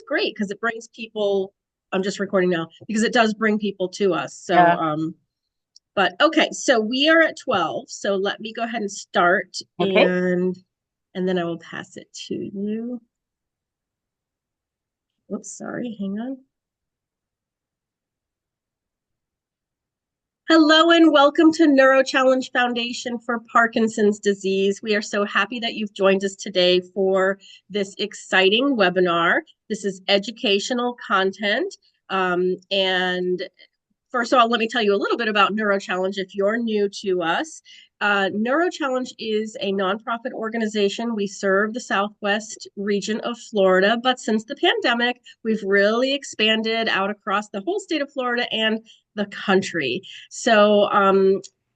great because it brings people. I'm just recording now because it does bring people to us. So, Yeah. but okay, so we are at 12. So let me go ahead and start Okay. and then I will pass it to you. Oops, sorry, hang on. Hello and welcome to Neuro Challenge Foundation for Parkinson's disease. We are so happy that you've joined us today for this exciting webinar. This is educational content. And first of all, let me tell you a little bit about Neuro Challenge if you're new to us. Neuro Challenge is a nonprofit organization. We serve the Southwest region of Florida, but since the pandemic, we've really expanded out across the whole state of Florida and the country. So,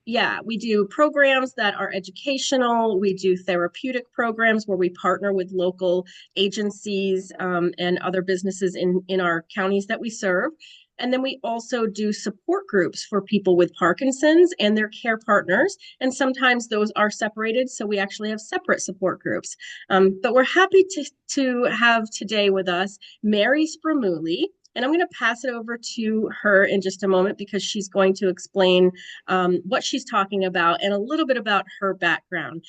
yeah, we do programs that are educational. We do therapeutic programs where we partner with local agencies and other businesses in our counties that we serve. And then we also do support groups for people with Parkinson's and their care partners. And sometimes those are separated. So we actually have separate support groups. But we're happy to have today with us Mary Spremulli. And I'm going to pass it over to her in just a moment because she's going to explain what she's talking about and a little bit about her background.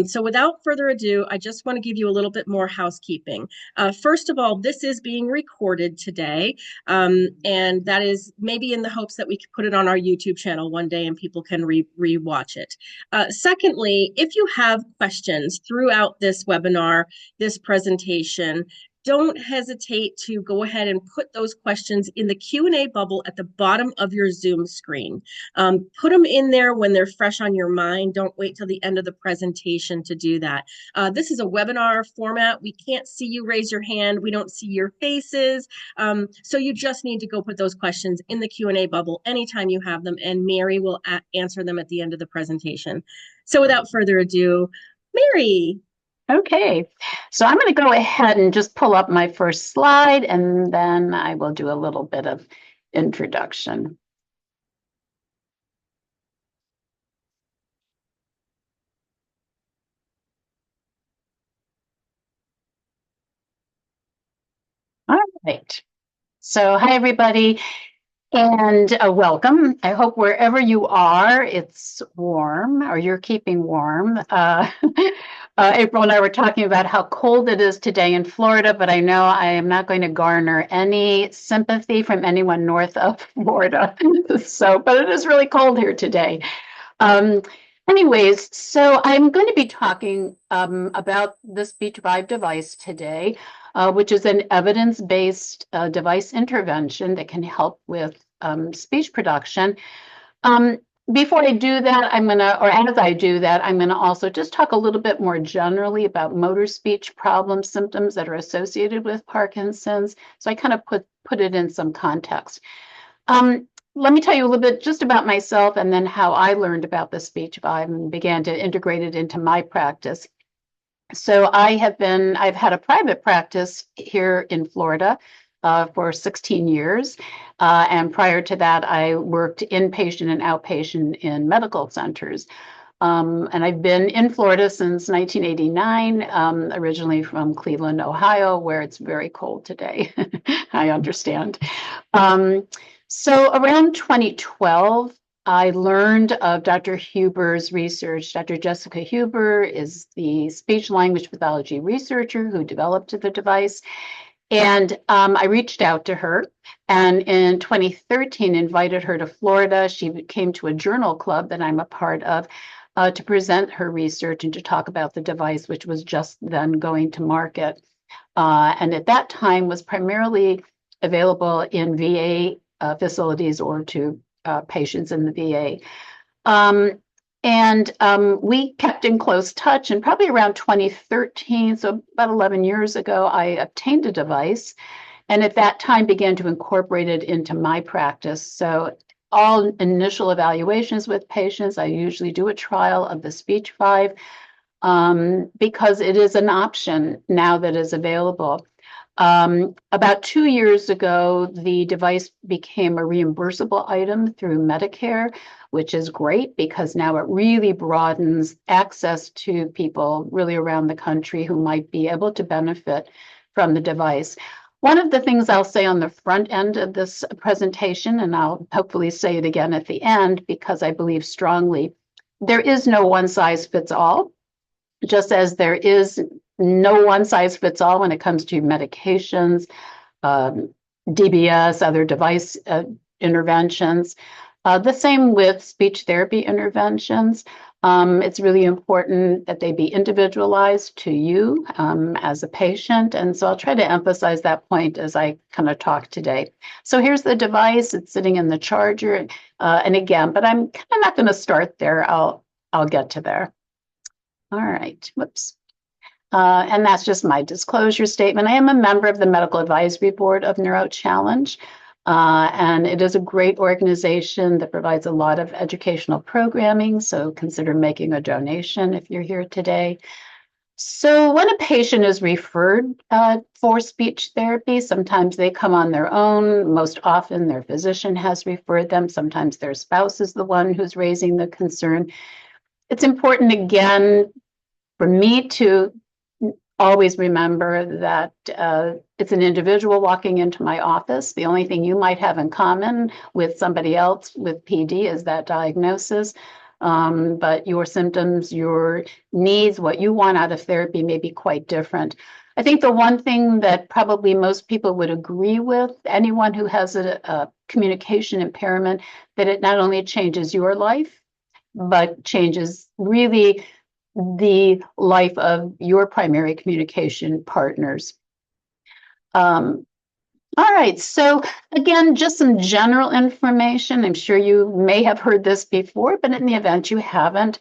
So without further ado, I just want to give you a little bit more housekeeping. First of all, this is being recorded today. And that is maybe in the hopes that we could put it on our YouTube channel one day and people can re-watch it. Secondly, if you have questions throughout this webinar, this presentation, don't hesitate to go ahead and put those questions in the Q&A bubble at the bottom of your Zoom screen. Put them in there when they're fresh on your mind. Don't wait till the end of the presentation to do that. This is a webinar format. We can't see you raise your hand. We don't see your faces. So you just need to go put those questions in the Q&A bubble anytime you have them, and Mary will answer them at the end of the presentation. So without further ado, Mary. Okay. So I'm going to go ahead and just pull up my first slide, and then I will do a little bit of introduction. All right. So hi, everybody, and welcome. I hope wherever you are, it's warm or you're keeping warm. April and I were talking about how cold it is today in Florida, but I know I am not going to garner any sympathy from anyone north of Florida. But it is really cold here today. Um, Anyways, so I'm going to be talking about the Speech Vive device today, which is an evidence-based device intervention that can help with speech production. Before I do that, as I do that, I'm gonna also just talk a little bit more generally about motor speech problem symptoms that are associated with Parkinson's. So I kind of put it in some context. Let me tell you a little bit just about myself and then how I learned about the Speech Vive and began to integrate it into my practice. So I've had a private practice here in Florida for 16 years. And prior to that, I worked inpatient and outpatient in medical centers. And I've been in Florida since 1989, originally from Cleveland, Ohio, where it's very cold today. I understand. So around 2012, I learned of Dr. Huber's research. Dr. Jessica Huber is the speech language pathology researcher who developed the device. And I reached out to her and in 2013 invited her to Florida. She came to a journal club that I'm a part of to present her research and to talk about the device, which was just then going to market. And at that time was primarily available in VA facilities or to patients in the VA. We kept in close touch, and probably around 2013, so about 11 years ago, I obtained a device, and at that time began to incorporate it into my practice. So all initial evaluations with patients, I usually do a trial of the Speech Vive because it is an option now that is available. About 2 years ago, the device became a reimbursable item through Medicare, which is great because now it really broadens access to people really around the country who might be able to benefit from the device. One of the things I'll say on the front end of this presentation, and I'll hopefully say it again at the end because I believe strongly, there is no one size fits all, just as there is no one size fits all when it comes to medications, DBS, other device interventions. The same with speech therapy interventions. It's really important that they be individualized to you as a patient. And so I'll try to emphasize that point as I kind of talk today. So here's the device. It's sitting in the charger. And again, but I'm kind of not going to start there. I'll get to there. All right. Whoops. And that's just my disclosure statement. I am a member of the Medical Advisory Board of Neuro Challenge. And it is a great organization that provides a lot of educational programming. So consider making a donation if you're here today. So when a patient is referred for speech therapy, sometimes they come on their own. Most often their physician has referred them. Sometimes their spouse is the one who's raising the concern. It's important, again, for me to always remember that it's an individual walking into my office. The only thing you might have in common with somebody else with PD is that diagnosis. But your symptoms, your needs, what you want out of therapy may be quite different. I think the one thing that probably most people would agree with, anyone who has a communication impairment, that it not only changes your life, but changes really the life of your primary communication partners. All right, so again, just some general information. I'm sure you may have heard this before, but in the event you haven't,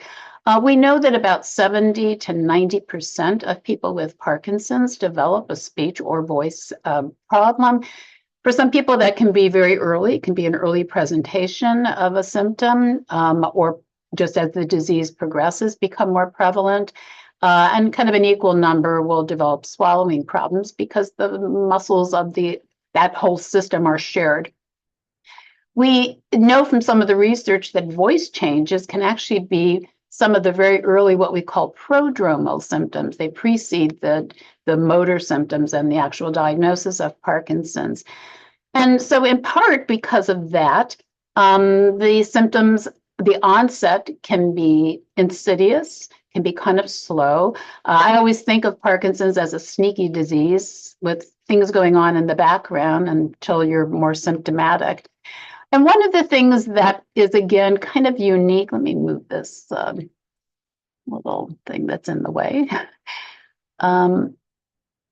we know that about 70 to 90% of people with Parkinson's develop a speech or voice problem. For some people, that can be very early. It can be an early presentation of a symptom, or just as the disease progresses, become more prevalent. And kind of an equal number will develop swallowing problems because the muscles of that whole system are shared. We know from some of the research that voice changes can actually be some of the very early, what we call prodromal symptoms. They precede the motor symptoms and the actual diagnosis of Parkinson's. And so in part because of that, the symptoms, the onset can be insidious, can be kind of slow. I always think of Parkinson's as a sneaky disease with things going on in the background until you're more symptomatic. And one of the things that is, again, kind of unique, let me move this little thing that's in the way. One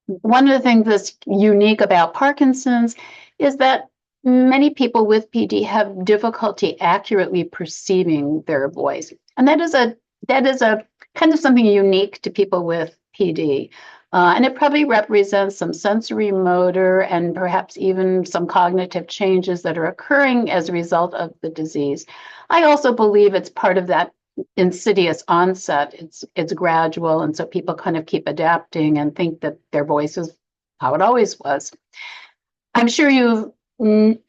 of the things that's unique about Parkinson's is that many people with PD have difficulty accurately perceiving their voice. And that is a kind of something unique to people with PD. And it probably represents some sensory motor and perhaps even some cognitive changes that are occurring as a result of the disease. I also believe it's part of that insidious onset. It's gradual, and so people kind of keep adapting and think that their voice is how it always was. I'm sure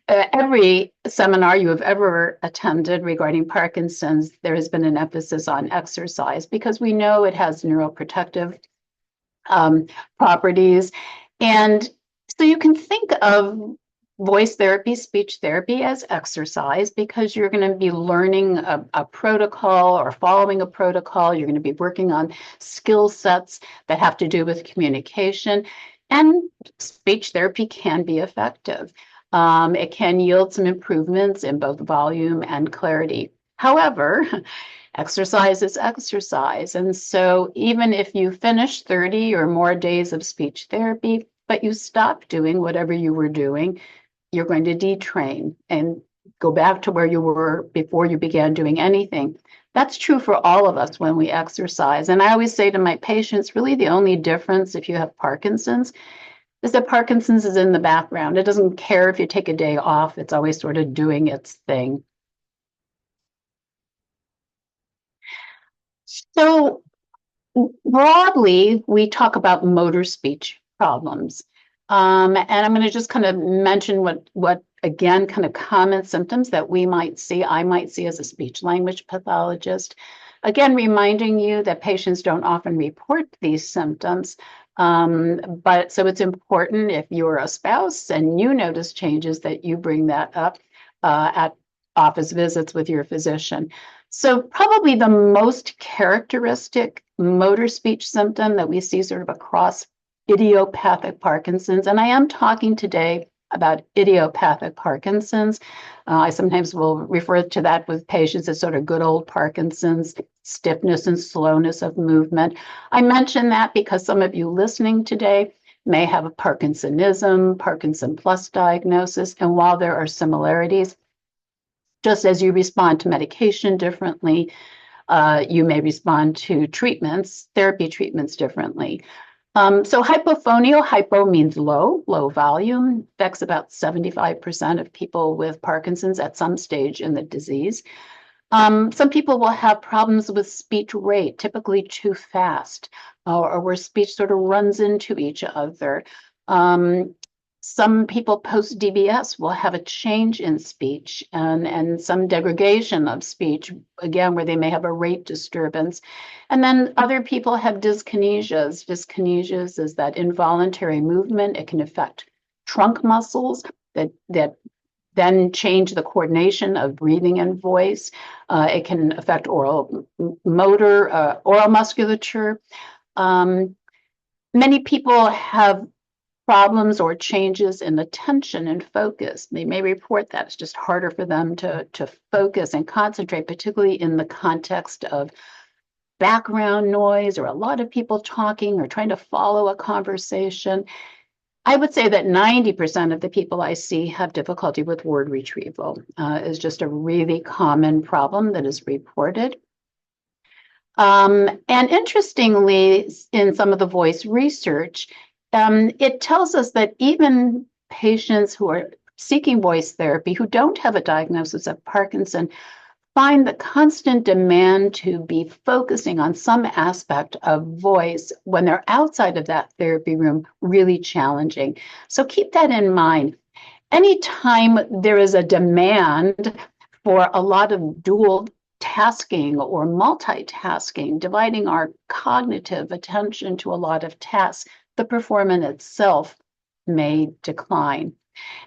every seminar you have ever attended regarding Parkinson's, there has been an emphasis on exercise because we know it has neuroprotective properties. And so you can think of voice therapy, speech therapy as exercise because you're going to be learning a protocol or following a protocol. You're going to be working on skill sets that have to do with communication. And speech therapy can be effective. It can yield some improvements in both volume and clarity. However, exercise is exercise. And so even if you finish 30 or more days of speech therapy, but you stop doing whatever you were doing, you're going to detrain and go back to where you were before you began doing anything. That's true for all of us when we exercise. And I always say to my patients, really the only difference if you have Parkinson's is that Parkinson's is in the background. It doesn't care if you take a day off. It's always sort of doing its thing. So broadly, we talk about motor speech problems. And I'm going to just kind of mention what again, kind of common symptoms that I might see as a speech language pathologist. Again, reminding you that patients don't often report these symptoms. But so it's important if you're a spouse and you notice changes that you bring that up at office visits with your physician. So probably the most characteristic motor speech symptom that we see sort of across idiopathic Parkinson's, and I am talking today about idiopathic Parkinson's. I sometimes will refer to that with patients as sort of good old Parkinson's, stiffness and slowness of movement. I mention that because some of you listening today may have a Parkinsonism, Parkinson plus diagnosis, and while there are similarities, just as you respond to medication differently, you may respond to treatments, therapy treatments differently. So hypophonia, hypo means low, low volume, affects about 75% of people with Parkinson's at some stage in the disease. Some people will have problems with speech rate, typically too fast, or where speech sort of runs into each other. Some people post-DBS will have a change in speech and some degradation of speech, again, where they may have a rate disturbance. And then other people have dyskinesias. Dyskinesias is that involuntary movement. It can affect trunk muscles that then change the coordination of breathing and voice. It can affect oral musculature. Many people have problems or changes in attention and focus. They may report that it's just harder for them to focus and concentrate, particularly in the context of background noise or a lot of people talking or trying to follow a conversation. I would say that 90% of the people I see have difficulty with word retrieval. Is just a really common problem that is reported. And interestingly, in some of the voice research, it tells us that even patients who are seeking voice therapy who don't have a diagnosis of Parkinson find the constant demand to be focusing on some aspect of voice when they're outside of that therapy room really challenging. So keep that in mind. Anytime there is a demand for a lot of dual tasking or multitasking, dividing our cognitive attention to a lot of tasks, the performance itself may decline.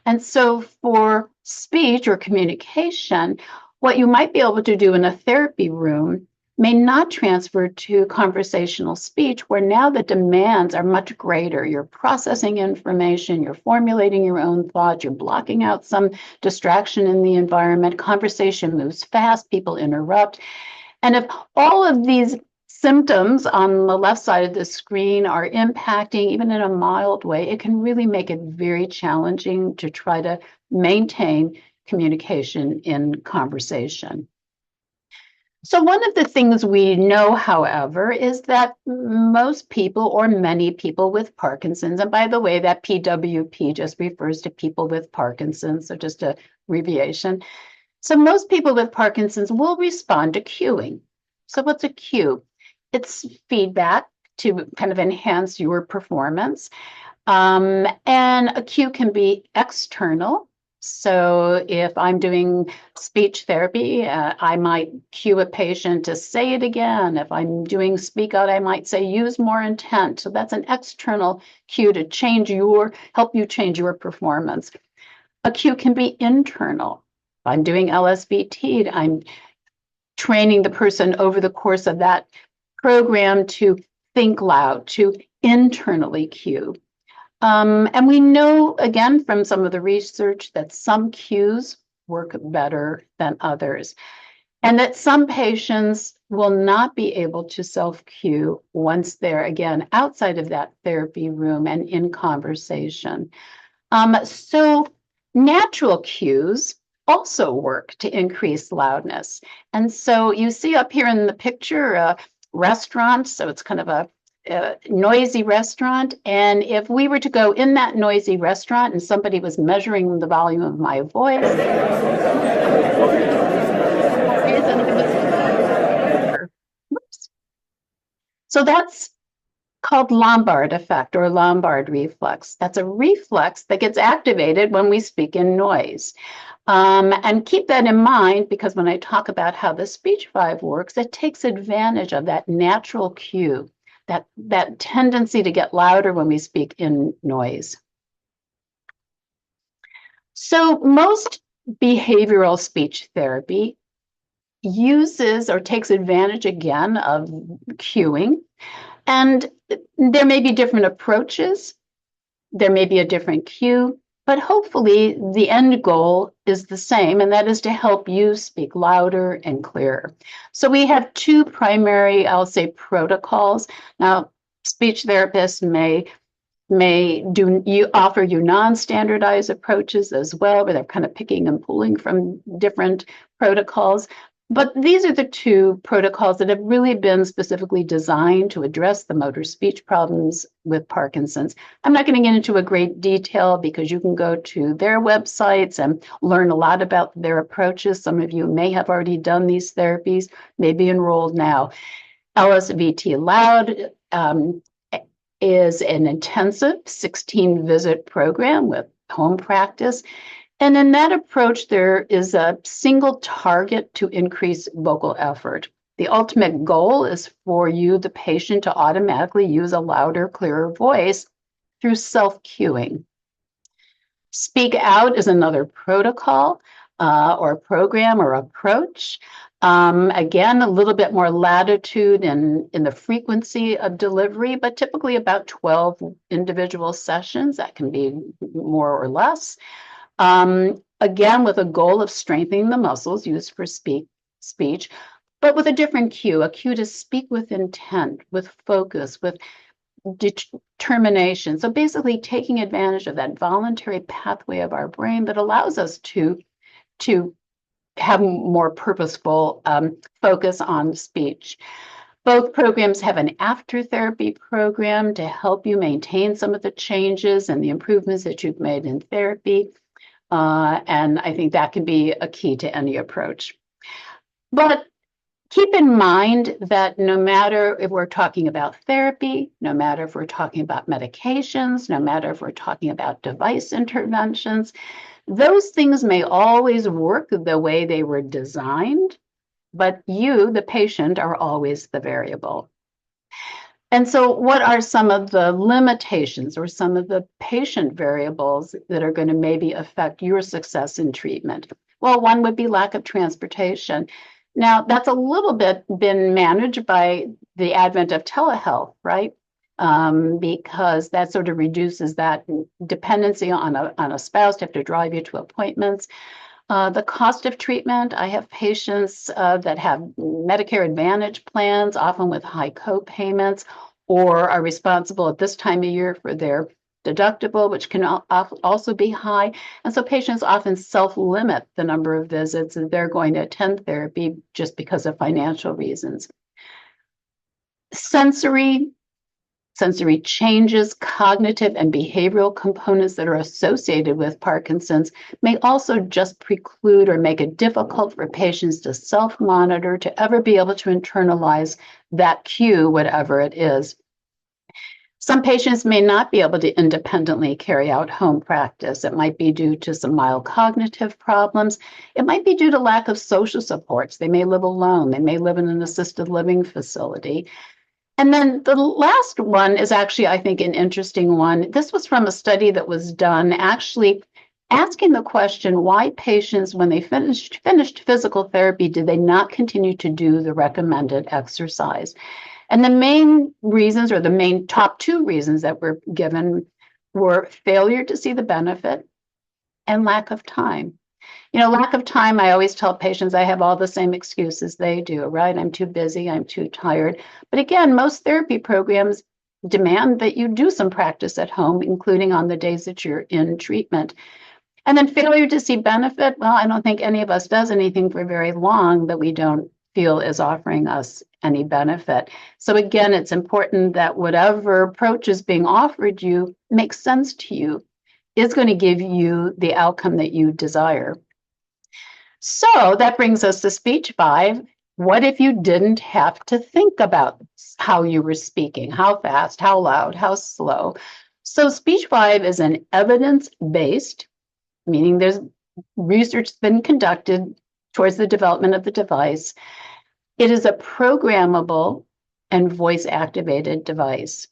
And so for speech or communication, what you might be able to do in a therapy room may not transfer to conversational speech, where now the demands are much greater. You're processing information, you're formulating your own thoughts, you're blocking out some distraction in the environment, conversation moves fast, people interrupt. And if all of these symptoms on the left side of the screen are impacting, even in a mild way, it can really make it very challenging to try to maintain communication in conversation. So one of the things we know, however, is that most people or many people with Parkinson's, and by the way, that PWP just refers to people with Parkinson's, so just a abbreviation. So most people with Parkinson's will respond to cueing. So what's a cue? It's feedback to kind of enhance your performance. And a cue can be external. So if I'm doing speech therapy, I might cue a patient to say it again. If I'm doing speak out, I might say use more intent. So that's an external cue to help you change your performance. A cue can be internal. If I'm doing LSVT, I'm training the person over the course of that program to think loud, to internally cue. And we know, again, from some of the research that some cues work better than others, and that some patients will not be able to self-cue once they're, again, outside of that therapy room and in conversation. So natural cues also work to increase loudness. And so you see up here in the picture a restaurant, so it's kind of a noisy restaurant, and if we were to go in that noisy restaurant and somebody was measuring the volume of my voice, so that's called Lombard effect or Lombard reflex. That's a reflex that gets activated when we speak in noise. And keep that in mind, because when I talk about how the Speech Vive works, it takes advantage of that natural cue that tendency to get louder when we speak in noise. So most behavioral speech therapy uses or takes advantage again of cueing, and there may be different approaches. There may be a different cue, but hopefully the end goal is the same, and that is to help you speak louder and clearer. So we have two primary, I'll say, protocols. Now, speech therapists may offer you non-standardized approaches as well, where they're kind of picking and pulling from different protocols. But these are the two protocols that have really been specifically designed to address the motor speech problems with Parkinson's. I'm not going to get into a great detail because you can go to their websites and learn a lot about their approaches. Some of you may have already done these therapies, may be enrolled now. LSVT Loud is an intensive 16-visit program with home practice. And in that approach, there is a single target to increase vocal effort. The ultimate goal is for you, the patient, to automatically use a louder, clearer voice through self-cueing. Speak Out is another protocol or program or approach. Again, a little bit more latitude in the frequency of delivery, but typically about 12 individual sessions. That can be more or less. Again, with a goal of strengthening the muscles used for speech, but with a different cue, a cue to speak with intent, with focus, with determination. So basically taking advantage of that voluntary pathway of our brain that allows us to have more purposeful focus on speech. Both programs have an after therapy program to help you maintain some of the changes and the improvements that you've made in therapy. And I think that can be a key to any approach. But keep in mind that no matter if we're talking about therapy, no matter if we're talking about medications, no matter if we're talking about device interventions, those things may always work the way they were designed, but you, the patient, are always the variable. And so what are some of the limitations or some of the patient variables that are going to maybe affect your success in treatment? Well, one would be lack of transportation. Now, that's a little bit been managed by the advent of telehealth, right? Because that sort of reduces that dependency on a spouse to have to drive you to appointments. The cost of treatment, I have patients that have Medicare Advantage plans, often with high co-payments, or are responsible at this time of year for their deductible, which can also be high. And so patients often self-limit the number of visits that they're going to attend therapy just because of financial reasons. Sensory changes, cognitive and behavioral components that are associated with Parkinson's may also just preclude or make it difficult for patients to self-monitor, to ever be able to internalize that cue, whatever it is. Some patients may not be able to independently carry out home practice. It might be due to some mild cognitive problems. It might be due to lack of social supports. They may live alone. They may live in an assisted living facility. And then the last one is actually, I think, an interesting one. This was from a study that was done actually asking the question why patients, when they finished physical therapy, did they not continue to do the recommended exercise? And the main reasons, or the main top two reasons that were given, were failure to see the benefit and lack of time. Lack of time, I always tell patients I have all the same excuses they do, right? I'm too busy, I'm too tired. But again, most therapy programs demand that you do some practice at home, including on the days that you're in treatment. And then failure to see benefit, well, I don't think any of us does anything for very long that we don't feel is offering us any benefit. So again, it's important that whatever approach is being offered you makes sense to you, is going to give you the outcome that you desire. So that brings us to Speech Vive. What if you didn't have to think about how you were speaking, how fast, how loud, how slow? So Speech Vive is an evidence-based, meaning there's research that's been conducted towards the development of the device. It is a programmable and voice-activated device.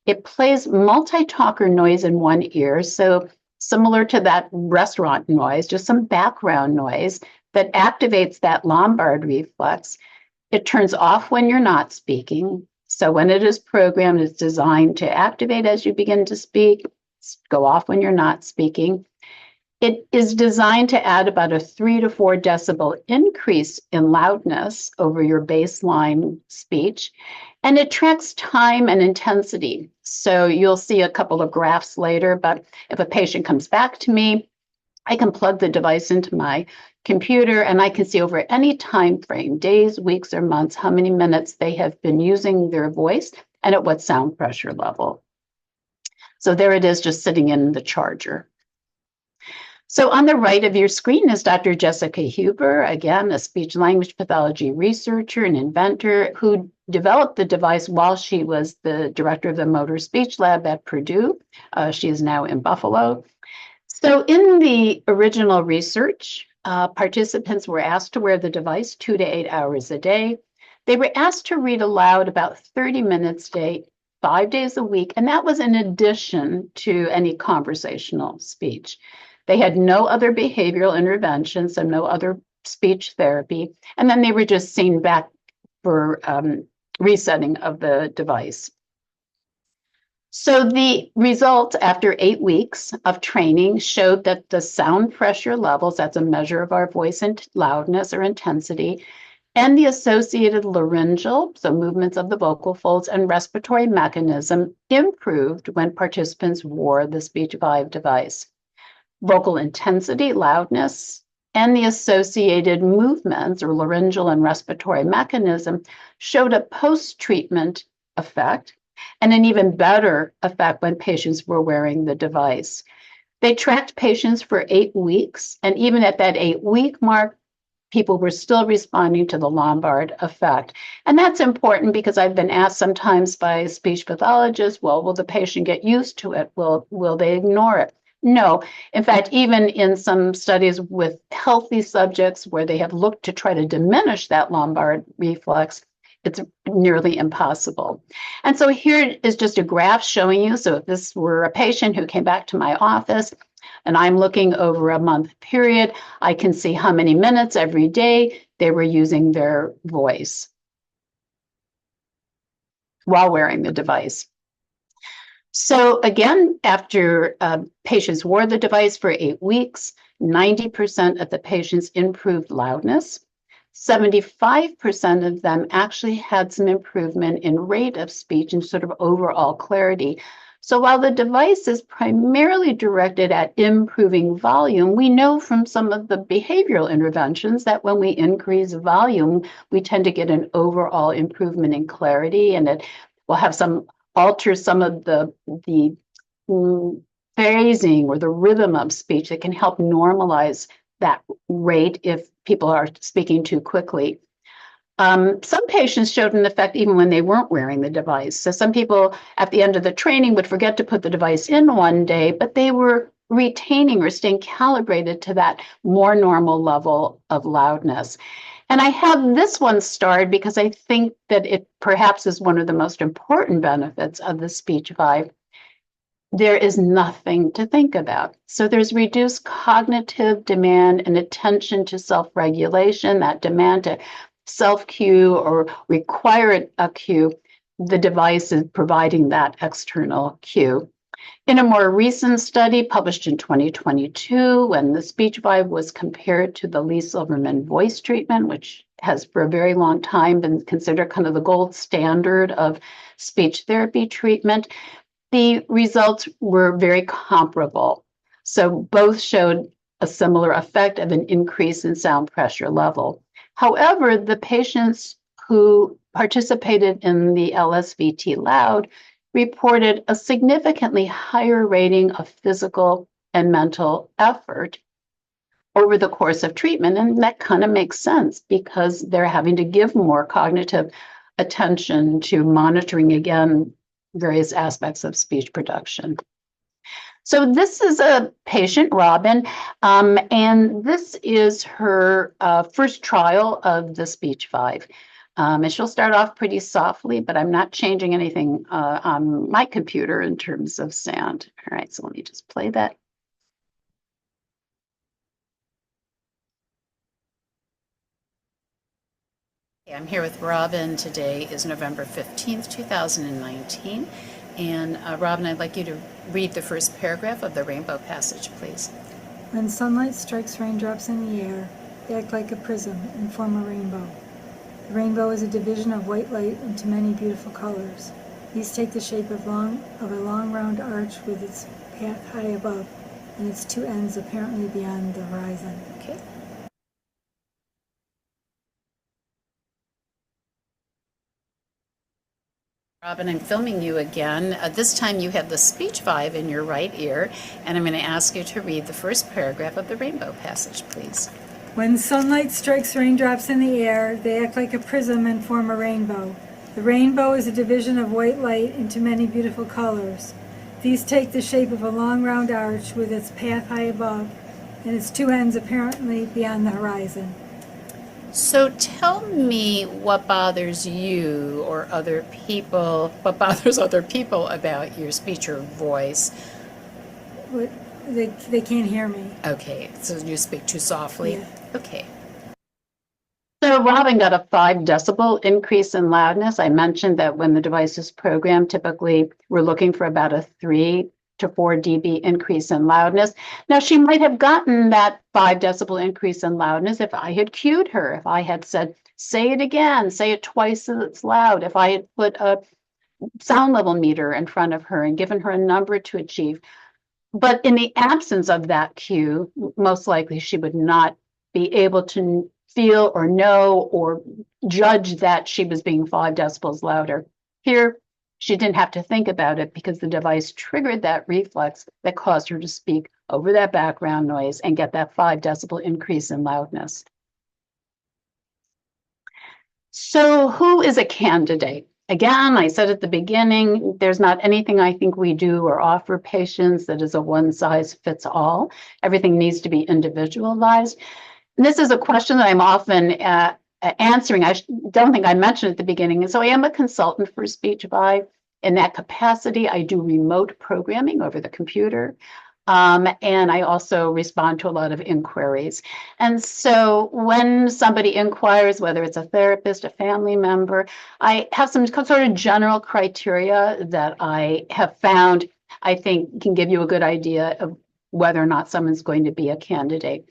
It plays multi-talker noise in one ear, so similar to that restaurant noise, just some background noise that activates that lombard reflex. It turns off when you're not speaking. So when it is programmed, it's designed to activate as you begin to speak, go off when you're not speaking. It is designed to add about a 3 to 4 decibel increase in loudness over your baseline speech, and it tracks time and intensity. So you'll see a couple of graphs later, but if a patient comes back to me, I can plug the device into my computer and I can see over any time frame, days, weeks, or months, how many minutes they have been using their voice and at what sound pressure level. So there it is, just sitting in the charger. So on the right of your screen is Dr. Jessica Huber, again, a speech language pathology researcher and inventor who developed the device while she was the director of the motor speech lab at Purdue. She is now in Buffalo. So in the original research, participants were asked to wear the device 2 to 8 hours a day. They were asked to read aloud about 30 minutes a day, 5 days a week, and that was in addition to any conversational speech. They had no other behavioral interventions and no other speech therapy, and then they were just seen back for resetting of the device. So the results after 8 weeks of training showed that the sound pressure levels, that's a measure of our voice and loudness or intensity, and the associated laryngeal, so movements of the vocal folds, and respiratory mechanism improved when participants wore the Speech Vive device. Vocal intensity, loudness, and the associated movements or laryngeal and respiratory mechanism showed a post-treatment effect and an even better effect when patients were wearing the device. They tracked patients for 8 weeks, and even at that 8-week mark, people were still responding to the lombard effect. And that's important because I've been asked sometimes by speech pathologists, well, will the patient get used to it? Will they ignore it? No. In fact, even in some studies with healthy subjects where they have looked to try to diminish that lombard reflex, it's nearly impossible. And so here is just a graph showing you, so if this were a patient who came back to my office and I'm looking over a month period, I can see how many minutes every day they were using their voice while wearing the device. So again, after patients wore the device for 8 weeks, 90% of the patients improved loudness. 75% of them actually had some improvement in rate of speech and sort of overall clarity. So while the device is primarily directed at improving volume, we know from some of the behavioral interventions that when we increase volume, we tend to get an overall improvement in clarity, and it will have some alter some of the phrasing or the rhythm of speech that can help normalize that rate if people are speaking too quickly. Some patients showed an effect even when they weren't wearing the device. So some people at the end of the training would forget to put the device in one day, but they were retaining or staying calibrated to that more normal level of loudness. And I have this one starred because I think that it perhaps is one of the most important benefits of the Speech Vive. There is nothing to think about. So there's reduced cognitive demand and attention to self-regulation, that demand to self-cue or require a cue. The device is providing that external cue. In a more recent study published in 2022, when the Speech Vive was compared to the Lee Silverman voice treatment, which has for a very long time been considered kind of the gold standard of speech therapy treatment, the results were very comparable. So both showed a similar effect of an increase in sound pressure level. However, the patients who participated in the LSVT Loud reported a significantly higher rating of physical and mental effort over the course of treatment. And that kind of makes sense because they're having to give more cognitive attention to monitoring, again, various aspects of speech production. So this is a patient, Robin, and this is her first trial of the Speech Vive. And she'll start off pretty softly, but I'm not changing anything on my computer in terms of sound. All right, so let me just play that. I'm here with Robin. Today is November 15th, 2019. And Robin, I'd like you to read the first paragraph of the rainbow passage, please. When sunlight strikes raindrops in the air, they act like a prism and form a rainbow. The rainbow is a division of white light into many beautiful colors. These take the shape of a long round arch with its path high above and its two ends apparently beyond the horizon. Okay. Robin, I'm filming you again. This time you have the Speech Vive in your right ear, and I'm going to ask you to read the first paragraph of the rainbow passage, please. When sunlight strikes raindrops in the air, they act like a prism and form a rainbow. The rainbow is a division of white light into many beautiful colors. These take the shape of a long round arch with its path high above and its two ends apparently beyond the horizon. So tell me what bothers you or other people, what bothers other people about your speech or voice. They can't hear me. Okay, so you speak too softly? Yeah. Okay. So Robin got a 5 decibel increase in loudness. I mentioned that when the device is programmed, typically we're looking for about a 3 to 4 dB increase in loudness. Now, she might have gotten that 5 decibel increase in loudness if I had cued her, if I had said, say it again, say it twice as loud, if I had put a sound level meter in front of her and given her a number to achieve. But in the absence of that cue, most likely she would not be able to feel or know or judge that she was being 5 decibels louder. Here, she didn't have to think about it because the device triggered that reflex that caused her to speak over that background noise and get that 5 decibel increase in loudness. So who is a candidate? Again, I said at the beginning, there's not anything I think we do or offer patients that is a one size fits all. Everything needs to be individualized. And this is a question that I'm often answering. I don't think I mentioned at the beginning. So I am a consultant for Speech Vive. In that capacity, I do remote programming over the computer. And I also respond to a lot of inquiries. And so when somebody inquires, whether it's a therapist, a family member, I have some sort of general criteria that I have found, I think can give you a good idea of whether or not someone's going to be a candidate.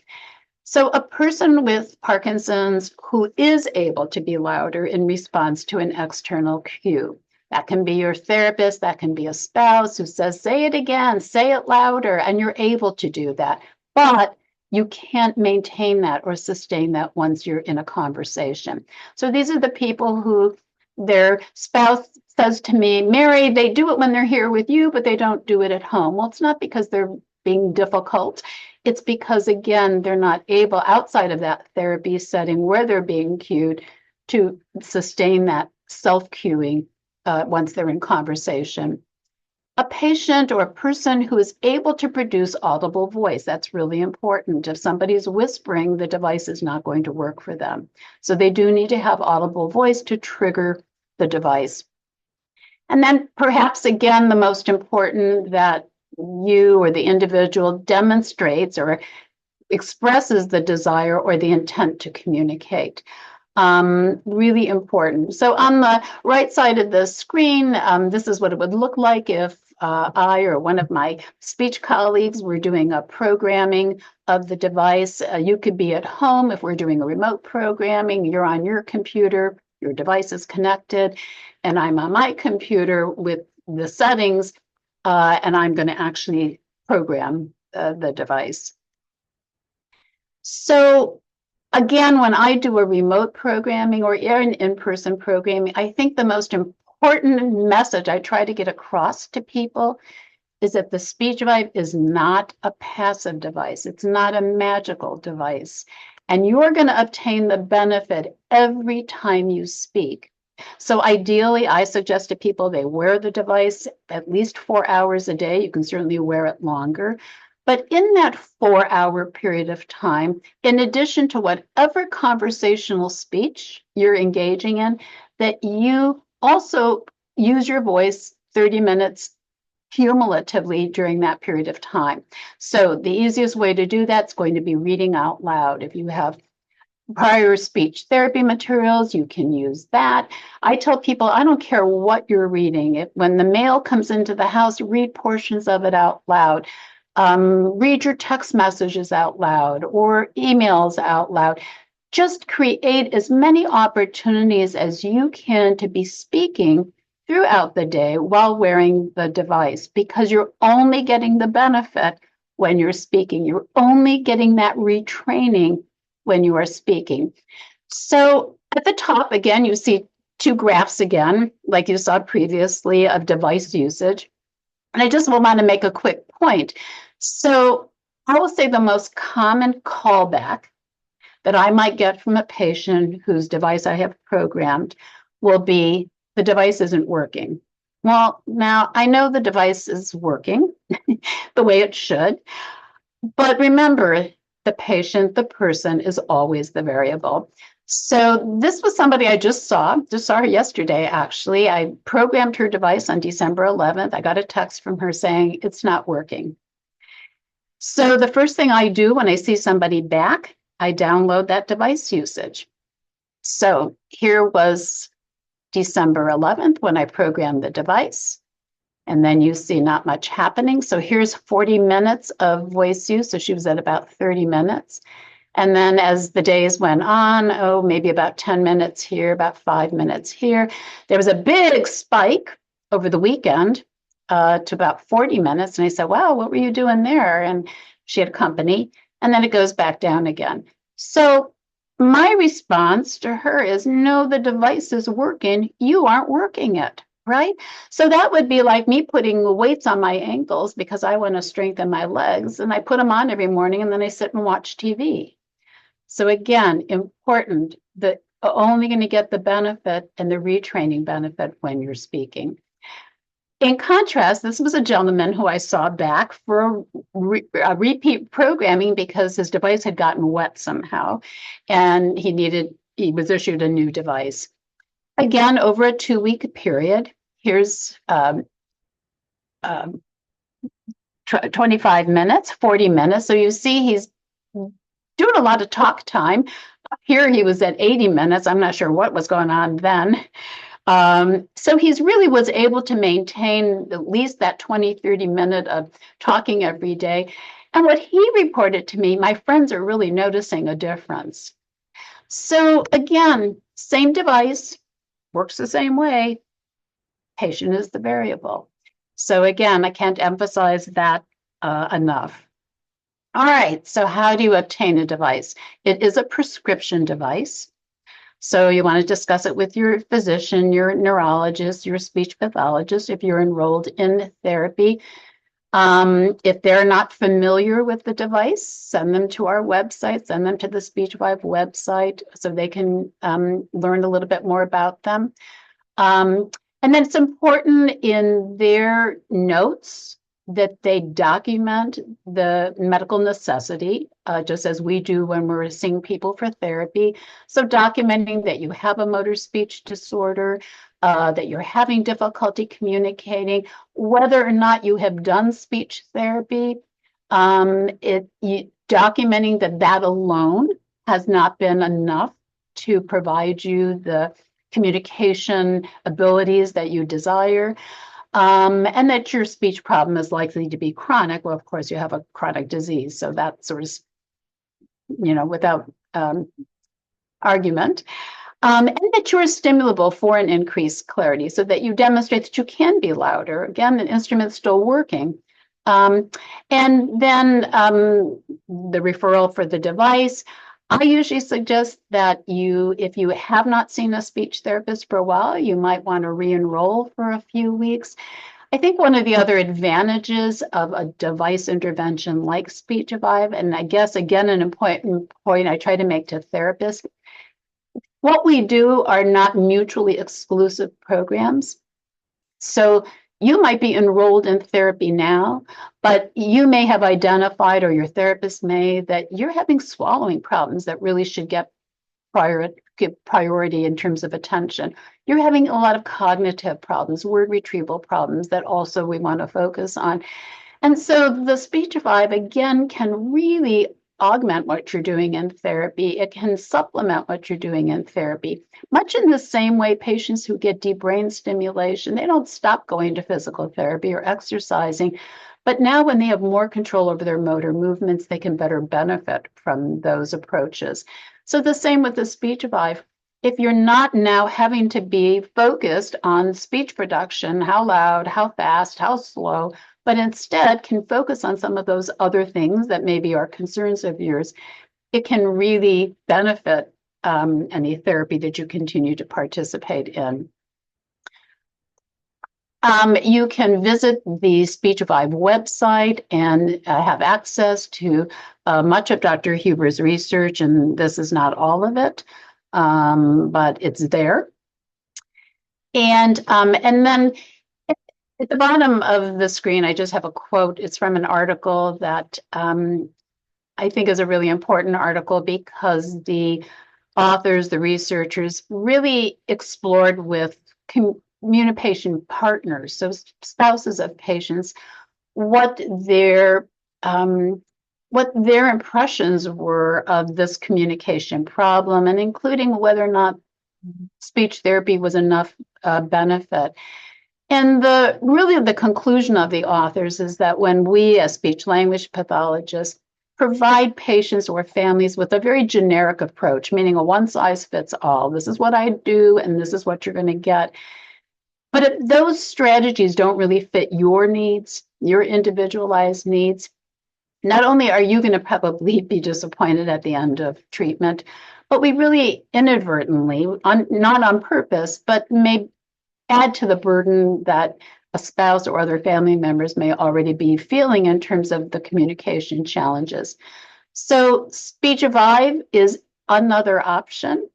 So a person with Parkinson's who is able to be louder in response to an external cue. That can be your therapist, that can be a spouse who says, say it again, say it louder, and you're able to do that. But you can't maintain that or sustain that once you're in a conversation. So these are the people who their spouse says to me, Mary, they do it when they're here with you, but they don't do it at home. Well, it's not because they're being difficult. It's because, again, they're not able outside of that therapy setting where they're being cued to sustain that self-cueing once they're in conversation. A patient or a person who is able to produce audible voice, that's really important. If somebody's whispering, the device is not going to work for them. So they do need to have audible voice to trigger the device. And then perhaps, again, the most important, that you or the individual demonstrates or expresses the desire or the intent to communicate. Really important. So on the right side of the screen, this is what it would look like if I or one of my speech colleagues were doing a programming of the device. You could be at home if we're doing a remote programming. You're on your computer, your device is connected, and I'm on my computer with the settings, and I'm going to actually program the device. So again, when I do a remote programming or an in-person programming, I think the most important message I try to get across to people is that the Speech Vive is not a passive device. It's not a magical device. And you're going to obtain the benefit every time you speak. So ideally, I suggest to people they wear the device at least 4 hours a day. You can certainly wear it longer. But in that 4-hour period of time, in addition to whatever conversational speech you're engaging in, that you also use your voice 30 minutes cumulatively during that period of time. So the easiest way to do that's going to be reading out loud. If you have prior speech therapy materials, you can use that. I tell people, I don't care what you're reading. When the mail comes into the house, read portions of it out loud. Read your text messages out loud or emails out loud. Just create as many opportunities as you can to be speaking throughout the day while wearing the device, because you're only getting the benefit when you're speaking. You're only getting that retraining when you are speaking. So at the top, again, you see two graphs again, like you saw previously, of device usage. And I just want to make a quick point. So I will say the most common callback that I might get from a patient whose device I have programmed will be, the device isn't working. Well, now I know the device is working the way it should, but remember, the patient, the person is always the variable. So this was somebody I just saw her yesterday, actually. I programmed her device on December 11th. I got a text from her saying it's not working. So the first thing I do when I see somebody back, I download that device usage. So here was December 11th when I programmed the device. And then you see not much happening. So here's 40 minutes of voice use. So she was at about 30 minutes. And then as the days went on, maybe about 10 minutes here, about 5 minutes here. There was a big spike over the weekend to about 40 minutes. And I said, wow, what were you doing there? And she had company. And then it goes back down again. So my response to her is, no, the device is working. You aren't working it, right? So that would be like me putting weights on my ankles because I want to strengthen my legs. And I put them on every morning and then I sit and watch TV. So again, important that only going to get the benefit and the retraining benefit when you're speaking. In contrast, this was a gentleman who I saw back for a repeat programming because his device had gotten wet somehow, and he was issued a new device. Again, over a 2-week period, here's 25 minutes, 40 minutes. So you see he's doing a lot of talk time. Here he was at 80 minutes. I'm not sure what was going on then. So he's really was able to maintain at least that 20, 30 minute of talking every day. And what he reported to me, my friends are really noticing a difference. So again, same device, works the same way. Patient is the variable. So again, I can't emphasize that enough. All right, so how do you obtain a device? It is a prescription device. So you want to discuss it with your physician, your neurologist, your speech pathologist, if you're enrolled in therapy. If they're not familiar with the device, send them to our website, send them to the Speech Vive website so they can learn a little bit more about them. And then it's important in their notes that they document the medical necessity, just as we do when we're seeing people for therapy. So documenting that you have a motor speech disorder, that you're having difficulty communicating, whether or not you have done speech therapy, documenting that alone has not been enough to provide you the communication abilities that you desire. And that your speech problem is likely to be chronic. Well, of course, you have a chronic disease, so that sort of, without argument. And that you're stimulable for an increased clarity, so that you demonstrate that you can be louder. Again, the instrument's still working. And then the referral for the device. I usually suggest that if you have not seen a speech therapist for a while, you might want to re-enroll for a few weeks. I think one of the other advantages of a device intervention like Speech Vive, and I guess, again, an important point I try to make to therapists, what we do are not mutually exclusive programs. So you might be enrolled in therapy now, but you may have identified, or your therapist may, that you're having swallowing problems that really should get priority in terms of attention. You're having a lot of cognitive problems, word retrieval problems that also we want to focus on. And so the Speech Vive, again, can really augment what you're doing in therapy. It can supplement what you're doing in therapy. Much in the same way, patients who get deep brain stimulation, they don't stop going to physical therapy or exercising. But now when they have more control over their motor movements, they can better benefit from those approaches. So the same with the Speech Vive. If you're not now having to be focused on speech production, how loud, how fast, how slow, but instead can focus on some of those other things that maybe are concerns of yours, it can really benefit any therapy that you continue to participate in. You can visit the Speech Vive website and have access to much of Dr. Huber's research, and this is not all of it, but it's there. And then at the bottom of the screen, I just have a quote. It's from an article that I think is a really important article because the authors, the researchers, really explored with communication partners, so spouses of patients, what their impressions were of this communication problem, and including whether or not speech therapy was enough benefit. And the conclusion of the authors is that when we, as speech language pathologists, provide patients or families with a very generic approach, meaning a one size fits all, this is what I do and this is what you're going to get. But if those strategies don't really fit your needs, your individualized needs, not only are you going to probably be disappointed at the end of treatment, but we really inadvertently, not on purpose, but may add to the burden that a spouse or other family members may already be feeling in terms of the communication challenges. So Speech Vive is another option.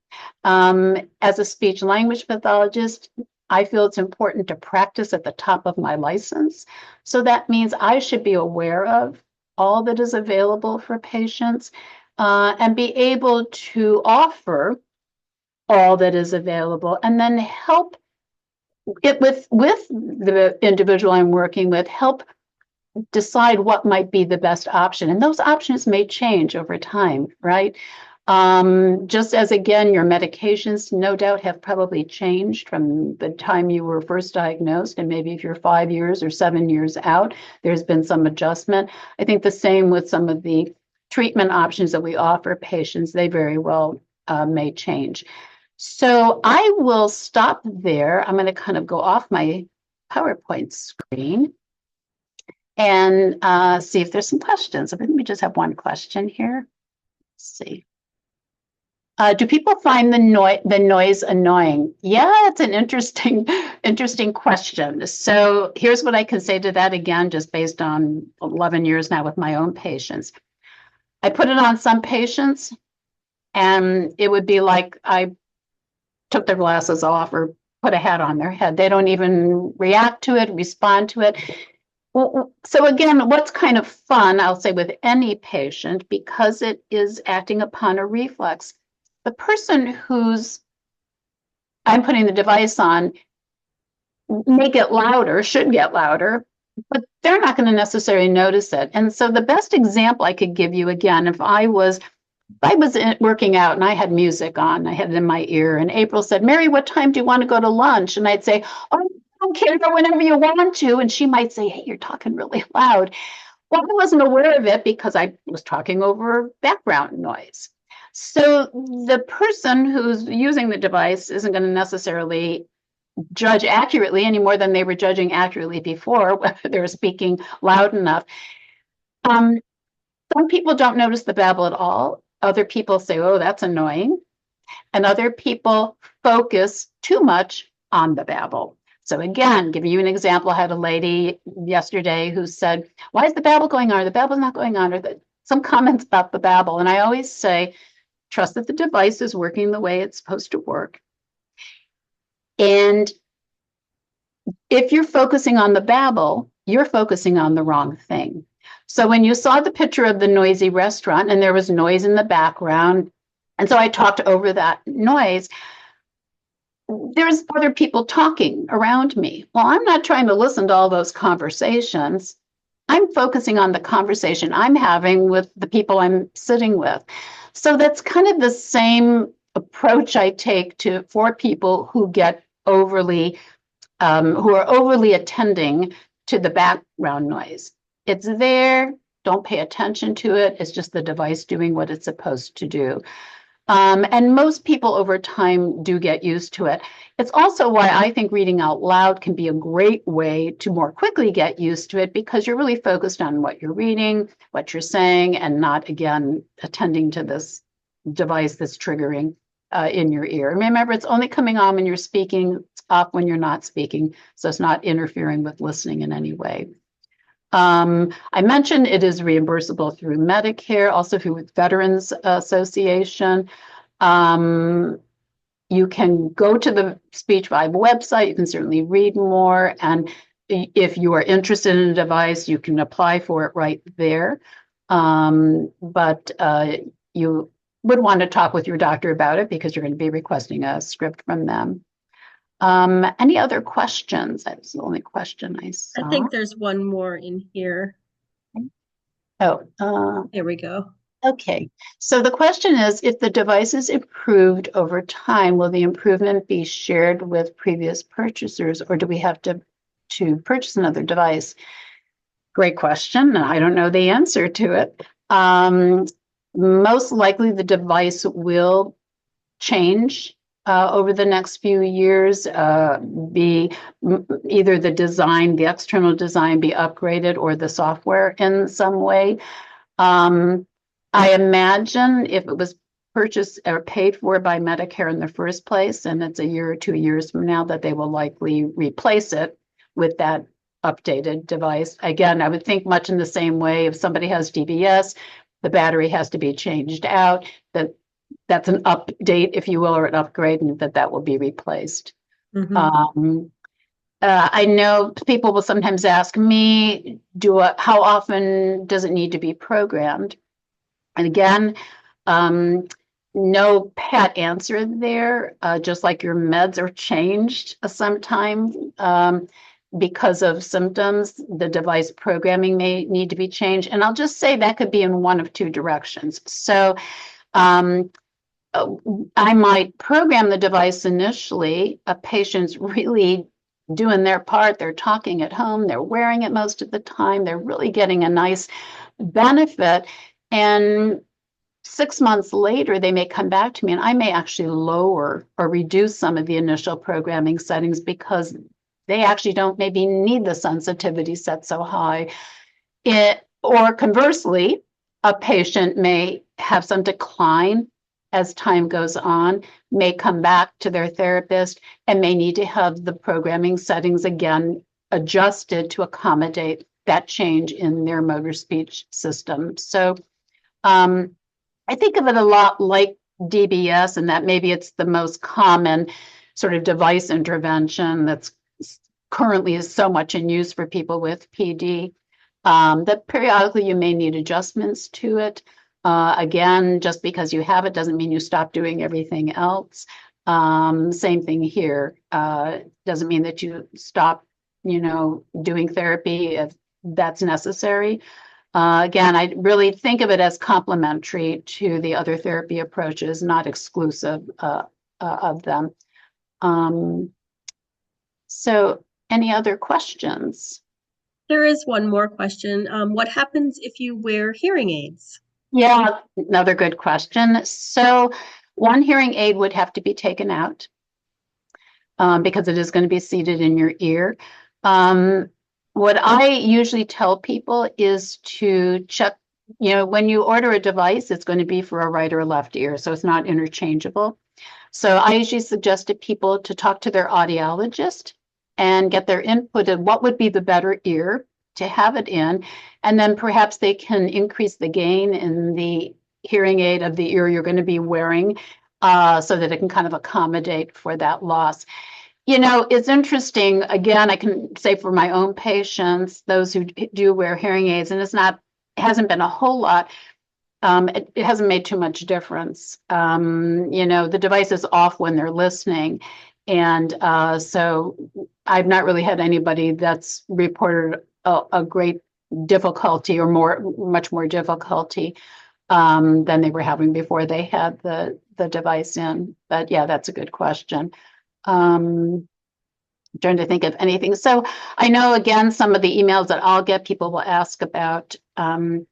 As a speech language pathologist, I feel it's important to practice at the top of my license. So that means I should be aware of all that is available for patients and be able to offer all that is available, and then help it with the individual I'm working with, help decide what might be the best option. And those options may change over time, right? Just as, again, your medications no doubt have probably changed from the time you were first diagnosed, and maybe if you're 5 years or 7 years out, there's been some adjustment. I think the same with some of the treatment options that we offer patients, they very well may change. So I will stop there. I'm going to kind of go off my PowerPoint screen and see if there's some questions. I think we just have one question here. Let's see. Do people find the noise annoying? Yeah, it's an interesting question. So here's what I can say to that, again, just based on 11 years now with my own patients. I put it on some patients, and it would be like I took their glasses off or put a hat on their head. They don't even react to it, respond to it. Well, so again, what's kind of fun, I'll say, with any patient, because it is acting upon a reflex, the person who's I'm putting the device on may get louder, should get louder, but they're not going to necessarily notice it. And so the best example I could give you, again, if I was working out and I had music on, I had it in my ear, and April said, Mary, what time do you want to go to lunch? And I'd say, oh, I don't care, go whenever you want to. And she might say, hey, you're talking really loud. Well, I wasn't aware of it because I was talking over background noise. So the person who's using the device isn't going to necessarily judge accurately any more than they were judging accurately before, whether they're speaking loud enough. Some people don't notice the babble at all. Other people say, oh, that's annoying. And other people focus too much on the babble. So again, giving you an example, I had a lady yesterday who said, why is the babble going on? Or the babble's not going on, or some comments about the babble. And I always say, trust that the device is working the way it's supposed to work. And if you're focusing on the babble, you're focusing on the wrong thing. So when you saw the picture of the noisy restaurant and there was noise in the background, and so I talked over that noise, there's other people talking around me. Well, I'm not trying to listen to all those conversations. I'm focusing on the conversation I'm having with the people I'm sitting with. So that's kind of the same approach I take for people who get overly who are overly attending to the background noise. It's there, don't pay attention to it. It's just the device doing what it's supposed to do. And most people over time do get used to it. It's also why I think reading out loud can be a great way to more quickly get used to it, because you're really focused on what you're reading, what you're saying, and not, again, attending to this device that's triggering in your ear. Remember, it's only coming on when you're speaking, it's off when you're not speaking, so it's not interfering with listening in any way. I mentioned it is reimbursable through Medicare, also through Veterans Association. You can go to the Speech Vive website, you can certainly read more, and if you are interested in a device, you can apply for it right there. But you would want to talk with your doctor about it because you're going to be requesting a script from them. Any other questions? That's the only question I saw. I think there's one more in here. Here we go. Okay, so the question is, if the device is improved over time, will the improvement be shared with previous purchasers, or do we have to purchase another device? Great question. I don't know the answer to it. Most likely the device will change over the next few years, be either the external design be upgraded, or the software in some way. I imagine if it was purchased or paid for by Medicare in the first place, and it's a year or 2 years from now, that they will likely replace it with that updated device. Again, I would think much in the same way, if somebody has DBS, the battery has to be changed out, that's an update, if you will, or an upgrade, and that will be replaced. Mm-hmm. I know people will sometimes ask me, how often does it need to be programmed? And again, no pat answer there, just like your meds are changed sometimes because of symptoms, the device programming may need to be changed. And I'll just say that could be in one of two directions. So I might program the device initially. A patient's really doing their part. They're talking at home. They're wearing it most of the time. They're really getting a nice benefit. And 6 months later, they may come back to me, and I may actually lower or reduce some of the initial programming settings because they actually don't maybe need the sensitivity set so high. Or conversely, a patient may have some decline as time goes on, may come back to their therapist, and may need to have the programming settings again adjusted to accommodate that change in their motor speech system. So I think of it a lot like DBS, and that maybe it's the most common sort of device intervention that's currently is so much in use for people with PD, that periodically you may need adjustments to it. Again, just because you have it doesn't mean you stop doing everything else. Same thing here. Doesn't mean that you stop, doing therapy if that's necessary. Again, I really think of it as complementary to the other therapy approaches, not exclusive of them. So any other questions? There is one more question. What happens if you wear hearing aids? Yeah, another good question. So one hearing aid would have to be taken out because it is going to be seated in your ear. What I usually tell people is to check, when you order a device, it's going to be for a right or a left ear, so it's not interchangeable. So I usually suggest to people to talk to their audiologist and get their input on what would be the better ear to have it in, and then perhaps they can increase the gain in the hearing aid of the ear you're going to be wearing so that it can kind of accommodate for that loss. It's interesting. Again, I can say for my own patients, those who do wear hearing aids, and it hasn't been a whole lot. It hasn't made too much difference. The device is off when they're listening. And so I've not really had anybody that's reported a great difficulty or much more difficulty than they were having before they had the device in. But yeah, that's a good question. I'm trying to think of anything. So I know, again, some of the emails that I'll get, people will ask about Parkinson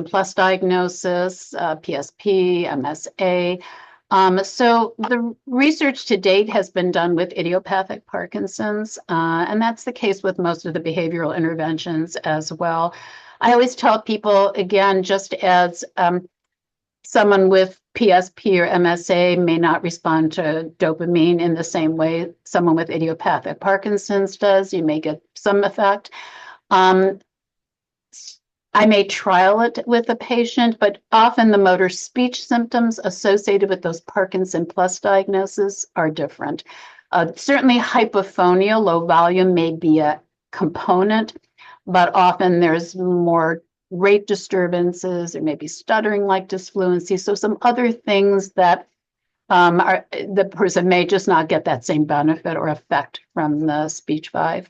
plus diagnosis, PSP, MSA. So the research to date has been done with idiopathic Parkinson's, and that's the case with most of the behavioral interventions as well. I always tell people, again, just as someone with PSP or MSA may not respond to dopamine in the same way someone with idiopathic Parkinson's does, you may get some effect. I may trial it with a patient, but often the motor speech symptoms associated with those Parkinson plus diagnoses are different. Certainly hypophonia, low volume, may be a component, but often there's more rate disturbances, there may be stuttering like disfluency. So some other things that the person may just not get that same benefit or effect from the Speech Vive.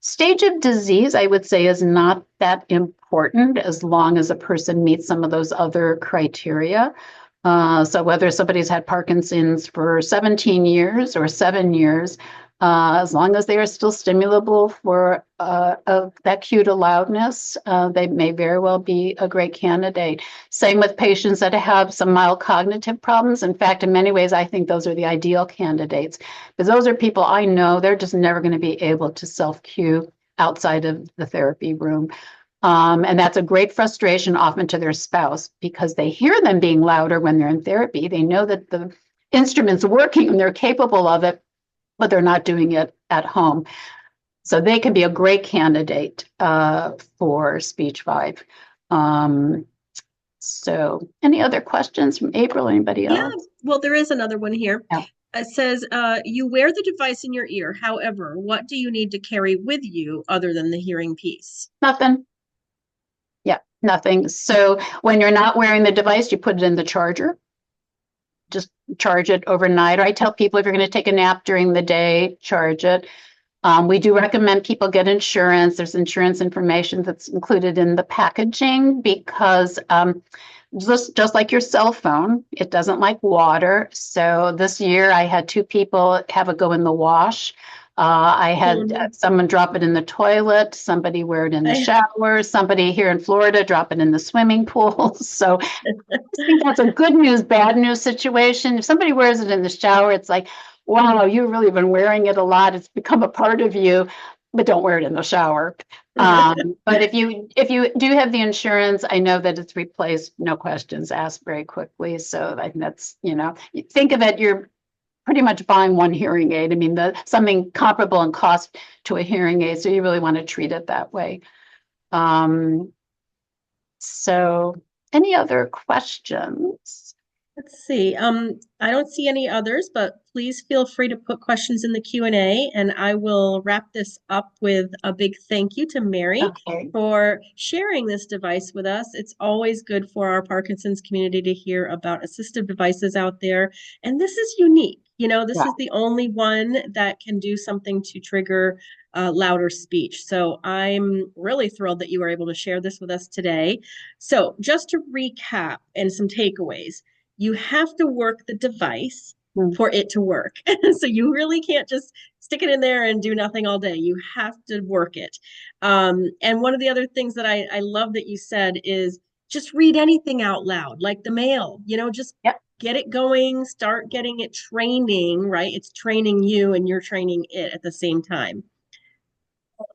Stage of disease, I would say, is not that important as long as a person meets some of those other criteria. So whether somebody's had Parkinson's for 17 years or 7 years, as long as they are still stimulable for that cue to loudness, they may very well be a great candidate. Same with patients that have some mild cognitive problems. In fact, in many ways, I think those are the ideal candidates, because those are people I know they're just never going to be able to self-cue outside of the therapy room. And that's a great frustration often to their spouse, because they hear them being louder when they're in therapy. They know that the instrument's working and they're capable of it, but they're not doing it at home. So they can be a great candidate for Speech Vive. So any other questions from April, anybody else? Yeah, well, there is another one here. Yeah. It says, you wear the device in your ear. However, what do you need to carry with you other than the hearing piece? Nothing. Yeah, nothing. So when you're not wearing the device, you put it in the charger. Just charge it overnight. Or I tell people, if you're going to take a nap during the day, charge it. We do recommend people get insurance. There's insurance information that's included in the packaging, because just like your cell phone, it doesn't like water. So this year I had 2 people have it go in the wash. I had someone drop it in the toilet, somebody wear it in the shower, somebody here in Florida drop it in the swimming pool. So I think that's a good news, bad news situation. If somebody wears it in the shower, it's like, wow, you've really been wearing it a lot. It's become a part of you, but don't wear it in the shower. But if you do have the insurance, I know that it's replaced, no questions asked, very quickly. So I think that's, think of it, you're pretty much buying one hearing aid. I mean, something comparable in cost to a hearing aid. So you really want to treat it that way. So any other questions? Let's see. I don't see any others, but please feel free to put questions in the Q&A, and I will wrap this up with a big thank you to Mary for sharing this device with us. It's always good for our Parkinson's community to hear about assistive devices out there, and this is unique. This is the only one that can do something to trigger louder speech. So I'm really thrilled that you were able to share this with us today. So just to recap and some takeaways, you have to work the device for it to work. So you really can't just stick it in there and do nothing all day. You have to work it. And one of the other things that I love that you said is just read anything out loud, like the mail, just get it going, start getting it training, right? It's training you and you're training it at the same time.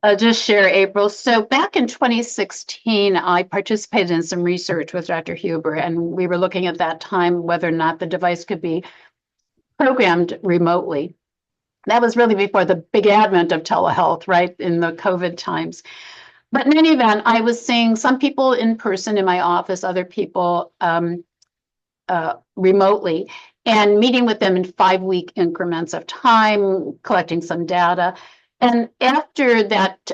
I'll just share, April. So back in 2016, I participated in some research with Dr. Huber, and we were looking at that time whether or not the device could be programmed remotely. That was really before the big advent of telehealth, right, in the COVID times. But in any event, I was seeing some people in person in my office, other people remotely, and meeting with them in 5-week increments of time, collecting some data. And after that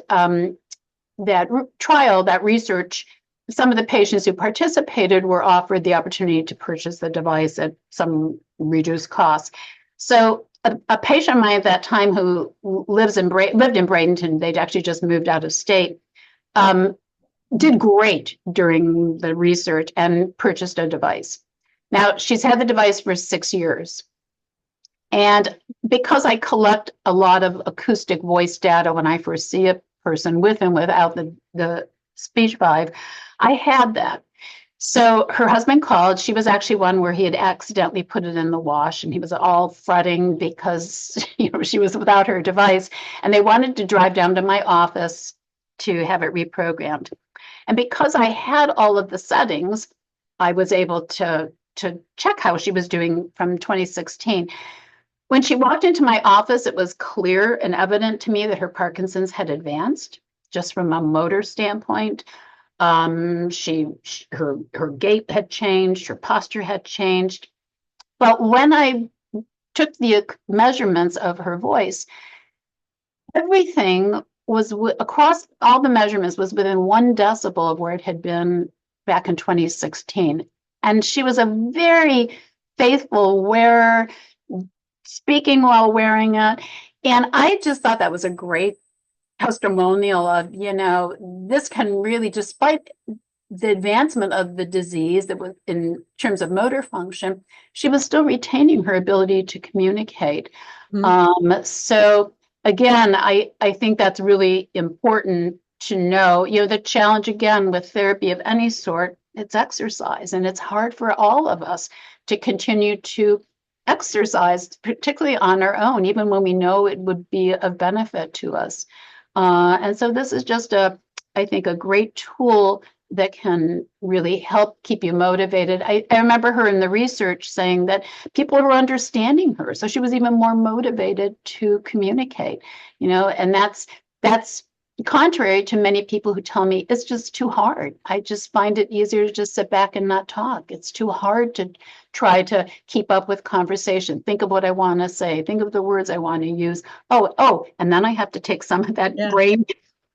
trial, that research, some of the patients who participated were offered the opportunity to purchase the device at some reduced cost. So a patient of mine at that time who lived in Bradenton, they'd actually just moved out of state, did great during the research and purchased a device. Now, she's had the device for 6 years. And because I collect a lot of acoustic voice data when I first see a person with and without the Speech Vive, I had that. So her husband called. She was actually one where he had accidentally put it in the wash, and he was all fretting because she was without her device. And they wanted to drive down to my office to have it reprogrammed. And because I had all of the settings, I was able to check how she was doing from 2016. When she walked into my office, it was clear and evident to me that her Parkinson's had advanced, just from a motor standpoint. Her gait had changed, her posture had changed. But when I took the measurements of her voice, everything was across all the measurements was within 1 decibel of where it had been back in 2016. And she was a very faithful wearer, speaking while wearing it. And I just thought that was a great testimonial of, this can really, despite the advancement of the disease that was in terms of motor function, she was still retaining her ability to communicate. So again, I think that's really important to know. The challenge again with therapy of any sort, it's exercise, and it's hard for all of us to continue to exercise, particularly on our own, even when we know it would be of benefit to us. And so this is just I think a great tool that can really help keep you motivated. I remember her in the research saying that people were understanding her, so she was even more motivated to communicate, and that's contrary to many people who tell me it's just too hard. I just find it easier to just sit back and not talk. It's too hard to try to keep up with conversation. Think of what I want to say. Think of the words I want to use. Oh, and then I have to take some of that brain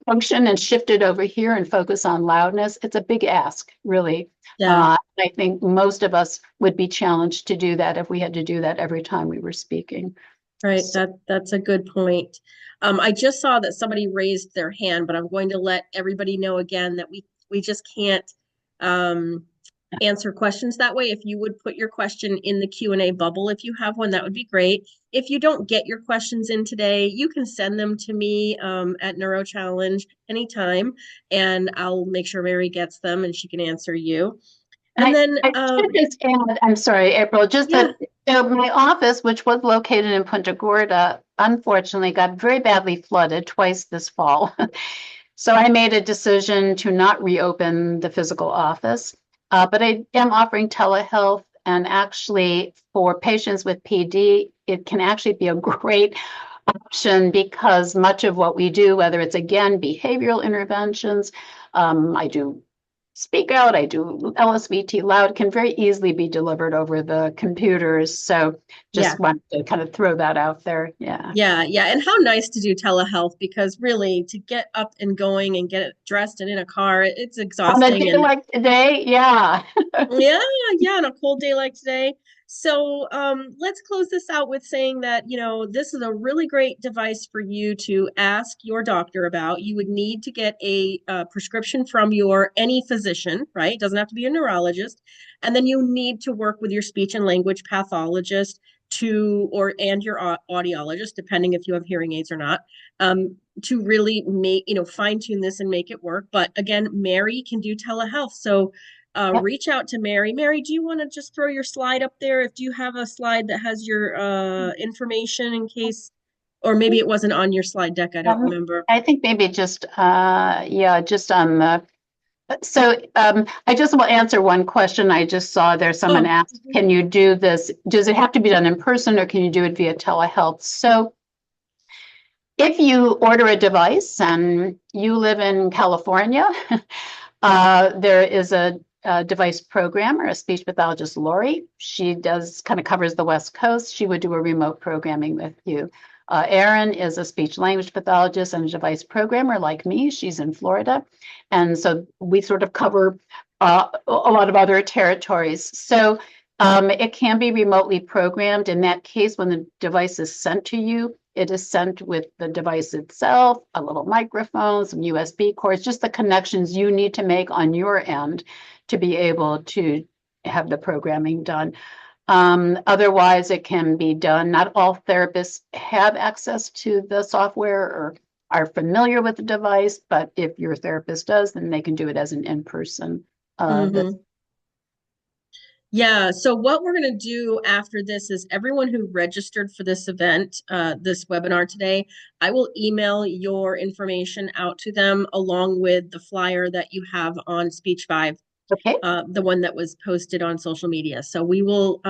function and shift it over here and focus on loudness. It's a big ask, really. I think most of us would be challenged to do that if we had to do that every time we were speaking. Right, that's a good point. I just saw that somebody raised their hand, but I'm going to let everybody know again that we just can't answer questions that way. If you would put your question in the Q&A bubble, if you have one, that would be great. If you don't get your questions in today, you can send them to me at Neuro Challenge anytime, and I'll make sure Mary gets them and she can answer you. And then I should just add, I'm sorry, April, just that my office, which was located in Punta Gorda, unfortunately got very badly flooded twice this fall. So I made a decision to not reopen the physical office, but I am offering telehealth, and actually for patients with PD, it can actually be a great option because much of what we do, whether it's again behavioral interventions, I do Speak Out, I do LSVT Loud, can very easily be delivered over the computers. So just want to kind of throw that out there. Yeah. And how nice to do telehealth, because really to get up and going and get dressed and in a car, it's exhausting. On a day like today, yeah. On a cold day like today. So let's close this out with saying that, this is a really great device for you to ask your doctor about. You would need to get a prescription from any physician, right? It doesn't have to be a neurologist. And then you need to work with your speech and language pathologist and your audiologist, depending if you have hearing aids or not, to really fine tune this and make it work. But again, Mary can do telehealth. So reach out to Mary. Mary, do you want to just throw your slide up there? Do you have a slide that has your information in case, or maybe it wasn't on your slide deck? I don't remember. I think maybe just on the. So I just will answer one question. I just saw there someone asked, can you do this? Does it have to be done in person, or can you do it via telehealth? So if you order a device and you live in California, there is a device programmer, a speech pathologist, Lori. She does kind of covers the West Coast. She would do a remote programming with you. Erin is a speech language pathologist and a device programmer like me. She's in Florida. And so we sort of cover a lot of other territories. So it can be remotely programmed. In that case, when the device is sent to you, it is sent with the device itself, a little microphone, some USB cords, just the connections you need to make on your end to be able to have the programming done. Otherwise, it can be done. Not all therapists have access to the software or are familiar with the device, but if your therapist does, then they can do it as an in-person. Yeah, so what we're going to do after this is everyone who registered for this event, this webinar today, I will email your information out to them along with the flyer that you have on Speech Vive. Okay. The one that was posted on social media. So we will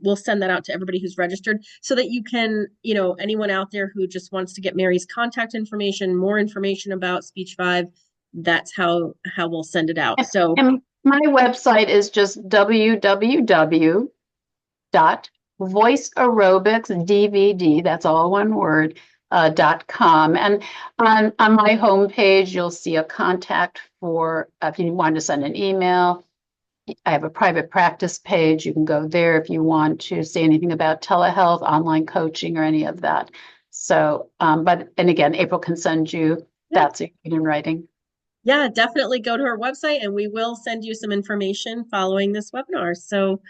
we'll send that out to everybody who's registered so that you can, anyone out there who just wants to get Mary's contact information, more information about Speech Vive, that's how we'll send it out. So and my website is just www.voiceaerobicsdvd, that's all one word, .com. And on my homepage, you'll see a contact for if you want to send an email. I have a private practice page. You can go there if you want to say anything about telehealth, online coaching, or any of that. So, and again, April can send you that so you can in writing. Yeah, definitely go to her website and we will send you some information following this webinar. So,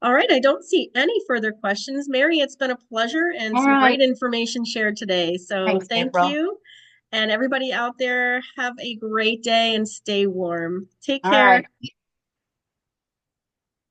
all right, I don't see any further questions. Mary, it's been a pleasure and some great information shared today. So Thanks, thank April. you. And everybody out there, have a great day and stay warm. Take All care. right.